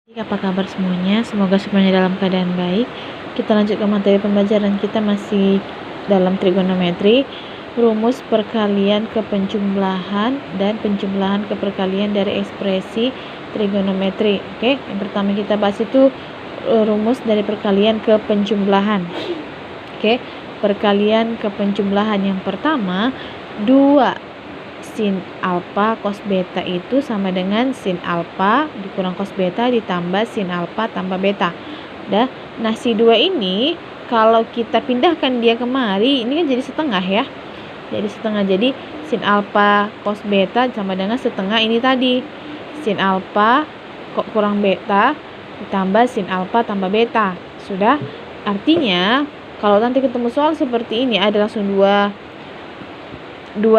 Apa kabar semuanya? Semoga semuanya dalam keadaan baik. Kita lanjut ke materi pembelajaran kita masih dalam trigonometri, rumus perkalian ke penjumlahan dan penjumlahan ke perkalian dari ekspresi trigonometri. Oke, yang pertama kita bahas itu rumus dari perkalian ke penjumlahan. Oke, perkalian ke penjumlahan yang pertama, 2 sin alfa cos beta itu sama dengan sin alfa dikurang cos beta ditambah sin alfa tambah beta. Nah, si 2 ini kalau kita pindahkan dia kemari, ini kan jadi setengah ya. Jadi setengah, jadi sin alfa cos beta sama dengan setengah ini tadi. Sin alfa kurang beta ditambah sin alfa tambah beta. Sudah? Artinya kalau nanti ketemu soal seperti ini ada langsung 2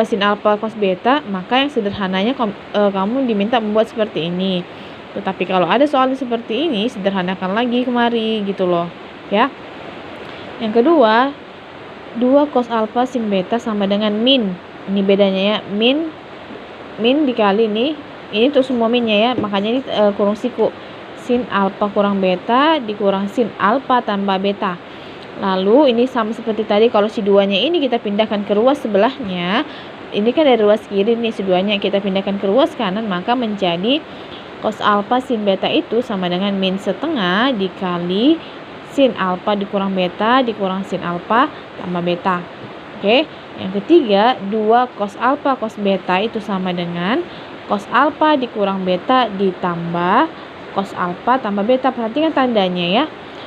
sin alfa cos beta, maka yang sederhananya kamu diminta membuat seperti ini. Tetapi kalau ada soal seperti ini, sederhanakan lagi kemari gitu loh ya. Yang kedua, 2 cos alfa sin beta sama dengan min. Ini bedanya ya, min dikali ini tuh semua minnya ya, makanya ini kurung siku. Sin alfa kurang beta dikurang sin alfa tambah beta. Lalu ini sama seperti tadi, kalau si 2-nya ini kita pindahkan ke ruas sebelahnya. Ini kan dari ruas kiri nih, si 2-nya kita pindahkan ke ruas kanan, maka menjadi cos alfa sin beta itu sama dengan min setengah dikali sin alfa dikurang beta dikurang sin alfa tambah beta. Oke, yang ketiga, 2 cos alfa cos beta itu sama dengan cos alfa dikurang beta ditambah cos alfa tambah beta. Perhatikan tandanya ya.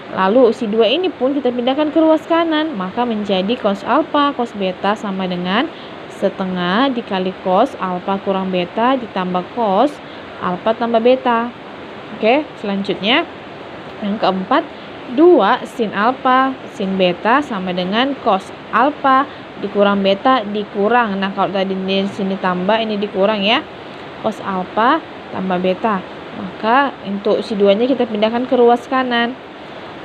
Lalu si 2 ini pun kita pindahkan ke ruas kanan, maka menjadi cos alfa cos beta sama dengan setengah dikali cos alfa kurang beta ditambah cos alfa tambah beta. Oke, selanjutnya yang keempat, 2 sin alfa sin beta sama dengan cos alfa dikurang beta dikurang. Nah, kalau tadi di sini tambah, ini dikurang ya. Cos alfa tambah beta. Maka untuk si 2-nya kita pindahkan ke ruas kanan.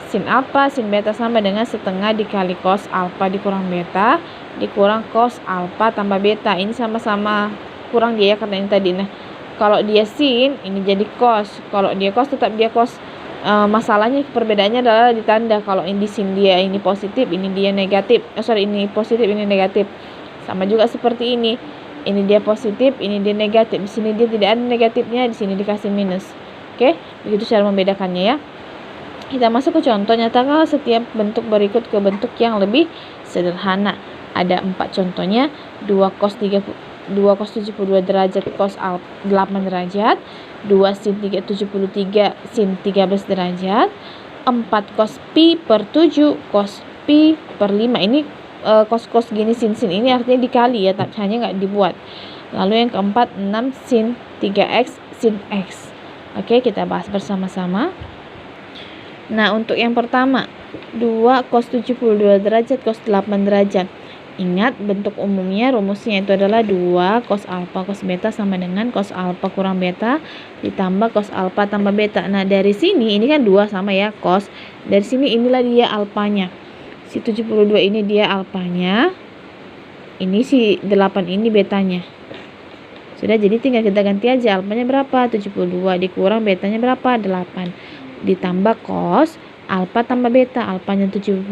Sin alfa sin beta sama dengan setengah dikali cos alfa dikurang beta dikurang cos alfa tambah beta. Ini sama-sama kurang dia ya, karena ini tadi. Nah, kalau dia sin, ini jadi cos. Kalau dia cos, tetap dia cos. Masalahnya perbedaannya adalah di tanda. Kalau ini sin dia ini positif, ini dia negatif. Ini positif, ini negatif. Sama juga seperti ini. Ini dia positif, ini dia negatif. Di sini dia tidak ada negatifnya, di sini dikasih minus. Oke, begitu cara membedakannya ya. Kita masuk ke contoh, nyatakanlah setiap bentuk berikut ke bentuk yang lebih sederhana. Ada 4 contohnya, 2 cos 72 derajat cos 8 derajat, 2 sin 73 sin 13 derajat, 4 cos pi per 7 cos pi per 5. Ini cos gini sin ini artinya dikali ya, tapi hanya nggak dibuat. Lalu yang keempat, 6 sin 3x sin x. Oke, kita bahas bersama-sama. Nah, untuk yang pertama, 2 cos 72 derajat cos 8 derajat. Ingat bentuk umumnya, rumusnya itu adalah 2 cos alfa cos beta sama dengan cos alfa kurang beta ditambah cos alfa tambah beta. Nah, dari sini ini kan 2 sama ya, cos. Dari sini inilah dia alfanya. Si 72 ini dia alfanya. Ini si 8 ini betanya. Sudah, jadi tinggal kita ganti aja, alfanya berapa? 72 dikurang betanya berapa? 8. Ditambah cos alfa tambah beta, alfanya 72,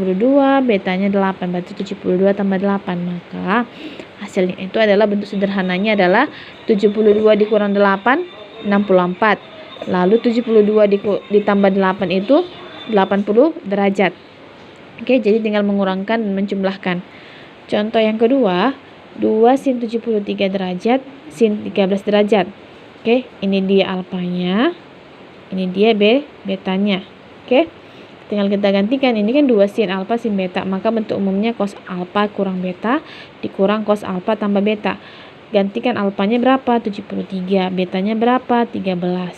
betanya 8, berarti 72 tambah 8, maka hasilnya itu adalah bentuk sederhananya adalah 72 dikurang 8, 64. Lalu 72 ditambah 8 itu 80 derajat. Oke, jadi tinggal mengurangkan dan menjumlahkan. Contoh yang kedua, 2 sin 73 derajat sin 13 derajat. Oke, ini dia alfanya. Ini dia betanya. Oke, tinggal kita gantikan. Ini kan 2 sin alfa sin beta, maka bentuk umumnya cos alfa kurang beta dikurang cos alfa tambah beta. Gantikan alfanya berapa? 73, betanya berapa? 13.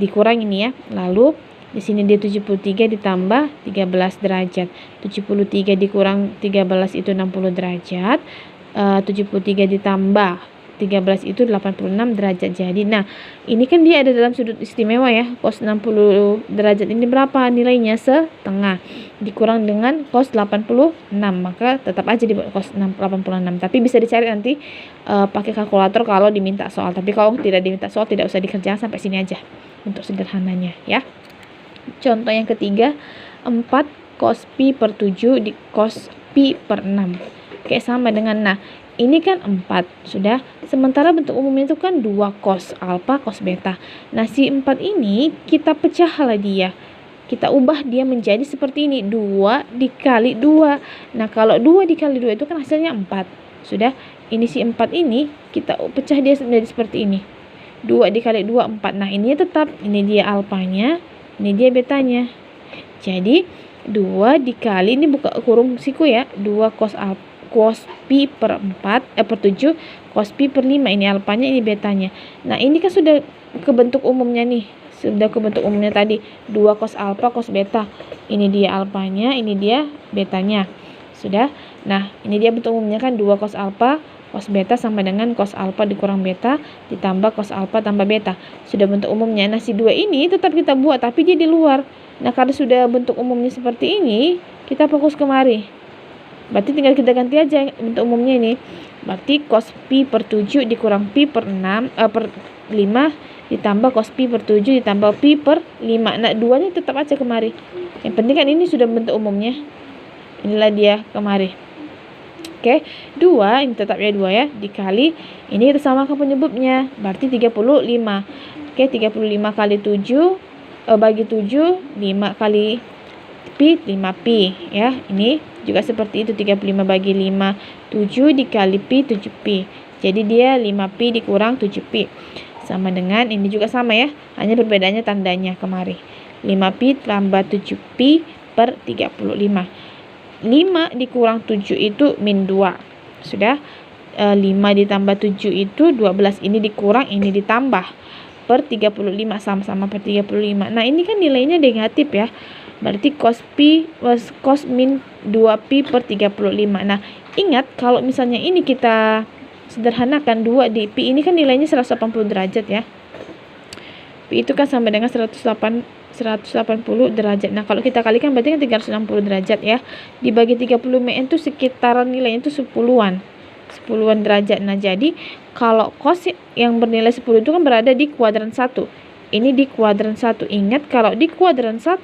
Dikurang ini ya. Lalu di sini dia 73 ditambah 13 derajat. 73 dikurang 13 itu 60 derajat. 73 ditambah 13 itu 86 derajat. Jadi nah, ini kan dia ada dalam sudut istimewa ya. Cos 60 derajat ini berapa nilainya? Setengah. Dikurang dengan cos 86, maka tetap aja dibuat cos 86. Tapi bisa dicari nanti pakai kalkulator kalau diminta soal. Tapi kalau tidak diminta soal tidak usah dikerjakan, sampai sini aja untuk sederhananya ya. Contoh yang ketiga, 4 cos pi per 7 di cos pi per 6. Oke, sama dengan, nah ini kan 4 sudah, sementara bentuk umumnya itu kan 2 cos alfa cos beta. Nah si 4 ini kita pecah lah dia, kita ubah dia menjadi seperti ini, 2 dikali 2. Nah kalau 2 dikali 2 itu kan hasilnya 4. Sudah, ini si 4 ini kita pecah dia menjadi seperti ini, 2 dikali 2 4. Nah ini tetap, ini dia alfanya, ini dia betanya. Jadi 2 dikali, ini buka kurung siku ya, 2 cos pi per 7 cos pi per 5. Ini alfanya, ini betanya. Nah ini kan sudah kebentuk umumnya nih, sudah kebentuk umumnya tadi 2 cos alfa cos beta. Ini dia alfanya, ini dia betanya. Sudah. Nah ini dia bentuk umumnya kan 2 cos alfa cos beta sama dengan cos alfa dikurang beta ditambah cos alfa tambah beta. Sudah bentuk umumnya. Nah si 2 ini tetap kita buat, tapi dia di luar. Nah karena sudah bentuk umumnya seperti ini, kita fokus kemari. Berarti tinggal kita ganti aja bentuk umumnya ini. Berarti cos pi per 7 dikurang pi per 5 ditambah cos pi per 7 ditambah pi per 5. Nah 2 nya tetap aja kemari. Yang penting kan ini sudah bentuk umumnya. Inilah dia kemari. Oke, 2 ini tetap ya 2 ya, dikali ini kita samakan penyebutnya, berarti 35. Oke, 35 kali 7 bagi 7, 5 kali pi 5pi ya. Ini juga seperti itu, 35 bagi 5 7 dikali pi 7pi. Jadi dia 5pi dikurang 7pi. Sama dengan ini juga sama ya, hanya perbedaannya tandanya kemari. 5pi tambah 7pi per 35. 5 dikurang 7 itu min 2. Sudah, 5 ditambah 7 itu 12. Ini dikurang, ini ditambah per 35, sama-sama per 35. Nah ini kan nilainya negatif ya, berarti cos min 2pi per 35. Nah ingat kalau misalnya ini kita sederhanakan, 2 di pi ini kan nilainya 180 derajat ya. Pi itu kan sama dengan 180 derajat. Nah kalau kita kalikan berarti kan 360 derajat ya. Dibagi 30 mn itu sekitaran nilainya itu 10-an derajat. Nah jadi kalau cos yang bernilai 10 itu kan berada di kuadran 1. Ini di kuadran 1. Ingat kalau di kuadran 1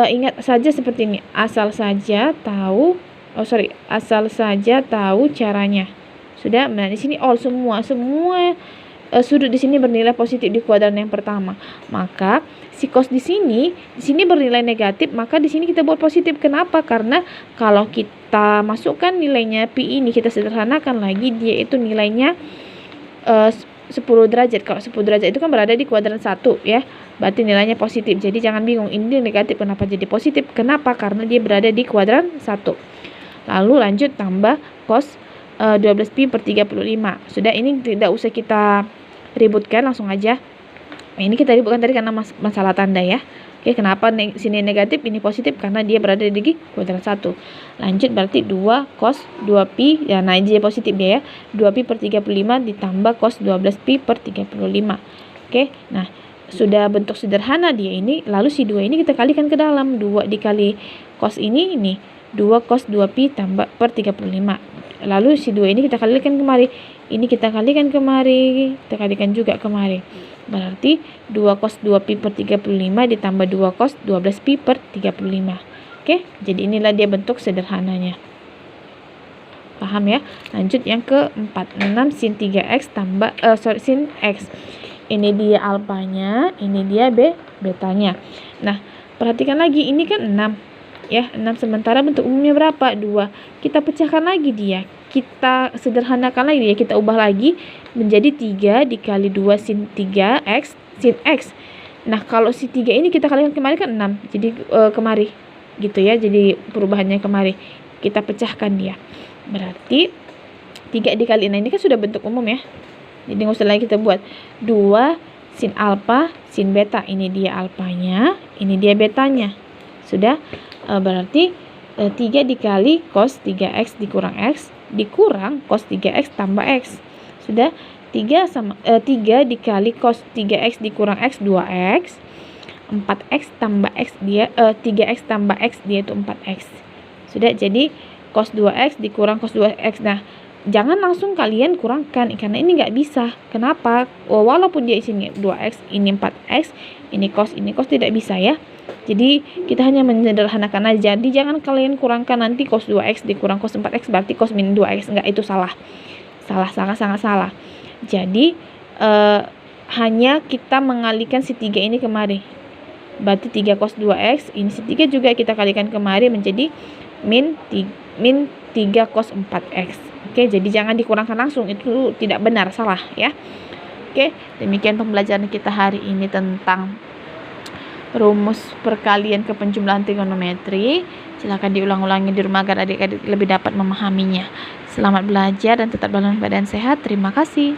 ingat saja seperti ini, asal saja tahu caranya. Sudah. Nah di sini all semua sudut di sini bernilai positif di kuadran yang pertama. Maka si cos di sini bernilai negatif, maka di sini kita buat positif. Kenapa? Karena kalau kita masukkan nilainya pi ini, kita sederhanakan lagi, dia itu nilainya 10 derajat. Kalau 10 derajat itu kan berada di kuadran 1 ya. Berarti nilainya positif. Jadi jangan bingung, ini negatif kenapa jadi positif? Kenapa? Karena dia berada di kuadran 1. Lalu lanjut tambah cos 12pi per 35. Sudah, ini tidak usah kita ributkan, langsung aja. Ini kita ributkan tadi karena masalah tanda ya. Oke, kenapa sini negatif, ini positif? Karena dia berada di kuadran 1. Lanjut, berarti 2 cos 2pi, ya nah dia positif dia ya. 2pi per 35 ditambah cos 12pi per 35. Oke, nah sudah bentuk sederhana dia ini. Lalu si 2 ini kita kalikan ke dalam. 2 dikali cos ini 2 cos 2pi tambah per 35. Lalu si 2 ini kita kalikan kemari. Ini kita kalikan kemari. Kita kalikan juga kemari. Berarti 2 cos 2pi per 35 ditambah 2 cos 12pi per 35. Oke, jadi inilah dia bentuk sederhananya. Paham ya? Lanjut yang keempat. 6 sin 3x tambah sin x. Ini dia alfanya, ini dia betanya. Nah, perhatikan lagi, ini kan 6. Ya, 6 sementara bentuk umumnya berapa? 2. Kita pecahkan lagi dia. Kita sederhanakan lagi dia, kita ubah lagi menjadi 3 dikali 2 sin 3x sin x. Nah, kalau si 3 ini kita kalikan kemari kan 6. Jadi kemari gitu ya. Jadi perubahannya kemari. Kita pecahkan dia. Berarti 3 dikali 6 ini kan sudah bentuk umum ya. Jadi nggak usah lagi kita buat 2 sin alfa sin beta. Ini dia alfanya, ini dia betanya. Sudah, berarti 3 dikali cos 3x dikurang x dikurang cos 3x tambah x. Sudah 3 dikali cos 3x dikurang x 2x. 4x tambah x 3x tambah x dia itu 4x. Sudah, jadi cos 2x dikurang cos 2x. Nah, jangan langsung kalian kurangkan karena ini nggak bisa. Kenapa? Walaupun dia isinya 2x, ini 4x, ini cos tidak bisa ya. Jadi kita hanya menyederhanakan aja. Jadi jangan kalian kurangkan nanti cos 2x dikurang cos 4x berarti cos min 2x. Enggak, itu salah. Sangat salah. Jadi hanya kita mengalihkan si 3 ini kemari. Berarti 3 cos 2x, ini si 3 juga kita kalikan kemari menjadi min 3 cos 4x. Oke, jadi jangan dikurangkan langsung, itu tidak benar, salah ya. Oke, demikian pembelajaran kita hari ini tentang rumus perkalian ke penjumlahan trigonometri. Silakan diulang-ulangi di rumah agar adik-adik lebih dapat memahaminya. Selamat belajar dan tetap dalam keadaan sehat. Terima kasih.